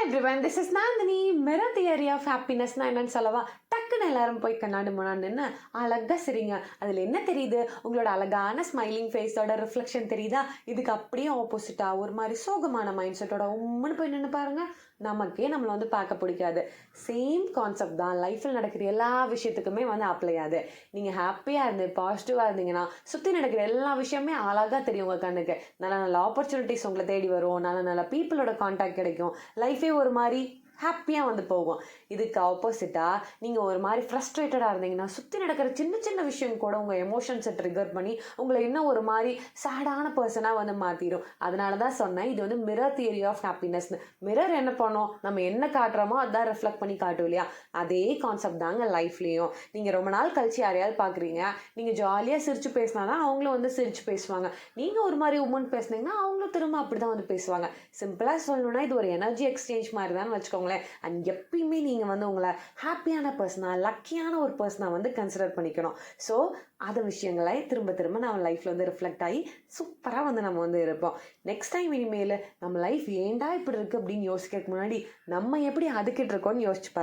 Everyone, this is Nandini. Mirror theory of ஹாப்பினஸ்னா என்னன்னு சொல்லவா? டக்குன்னு எல்லாரும் போய் கண்ணாடி முன்னாடின்னு அழகா சிரிங்க. அதில் என்ன தெரியுது? உங்களோட அழகான ஸ்மைலிங் ஃபேஸோட ரிஃப்ளெக்ஷன் தெரியுதா? இதுக்கு அப்படியே ஆப்போசிட்டா ஒரு மாதிரி சோகமான மைண்ட் செட்டோட உம்முன்னு போய் நின்று பாருங்க. நமக்கே நம்மளை வந்து பார்க்க பிடிக்காது. சேம் கான்செப்ட் தான் லைஃப்பில் நடக்கிற எல்லா விஷயத்துக்குமே வந்து அப்ளை ஆகுது. நீங்கள் ஹாப்பியாக இருந்து பாசிட்டிவாக இருந்தீங்கன்னா சுற்றி நடக்கிற எல்லா விஷயமே அழகாக தெரியும் உங்கள் கண்ணுக்கு. நல்ல நல்ல ஆப்பர்ச்சுனிட்டிஸ் உங்களை தேடி வரும். நல்ல நல்ல பீப்புளோட கான்டாக்ட் கிடைக்கும். லைஃபே ஒரு மாதிரி ஹாப்பியாக வந்து போகும். இதுக்கு ஆப்போசிட்டாக நீங்கள் ஒரு மாதிரி ஃப்ரஸ்ட்ரேட்டடாக இருந்தீங்கன்னா சுற்றி நடக்கிற சின்ன சின்ன விஷயம் கூட உங்கள் எமோஷன்ஸை ட்ரிகர் பண்ணி உங்களை இன்னும் ஒரு மாதிரி சேடான பர்சனாக வந்து மாற்றிடும். அதனால தான் சொன்னேன், இது வந்து மிரர் தியரி ஆஃப் ஹாப்பினஸ்னு. மிரர் என்ன பண்ணோம்? நம்ம என்ன காட்டுறோமோ அதான் ரெஃப்ளெக்ட் பண்ணி காட்டும் இல்லையா? அதே கான்செப்ட் தாங்க லைஃப்லேயும். நீங்கள் ரொம்ப நாள் கழிச்சு யாரையாவது பார்க்குறீங்க, நீங்கள் ஜாலியாக சிரித்து பேசினா தான் அவங்களும் வந்து சிரித்து பேசுவாங்க. நீங்கள் ஒரு மாதிரி உமன் பேசுனீங்கன்னா அவங்களும் திரும்ப அப்படி தான் வந்து பேசுவாங்க. சிம்பிளாக சொல்லணும்னா இது ஒரு எனர்ஜி எக்ஸ்சேஞ்ச் மாதிரி தான் வச்சுக்கோங்களேன். அண்ட் எப்பயுமே நீங்கள் வந்து உங்களை ஹாப்பியான பர்சனாக, லக்கியான ஒரு பர்சனாக வந்து கன்சிடர் பண்ணிக்கணும். ஸோ அந்த விஷயங்களை திரும்ப திரும்ப நம்ம லைஃப்பில் வந்து ரிஃப்ளெக்ட் ஆகி சூப்பராக வந்து நம்ம வந்து இருப்போம். நெக்ஸ்ட் டைம் இனிமேல் நம்ம லைஃப் ஏண்டா இப்படி இருக்குது அப்படின்னு யோசிக்கிறதுக்கு முன்னாடி நம்ம எப்படி அதுக்கிட்டு இருக்கோம்னு யோசிச்சு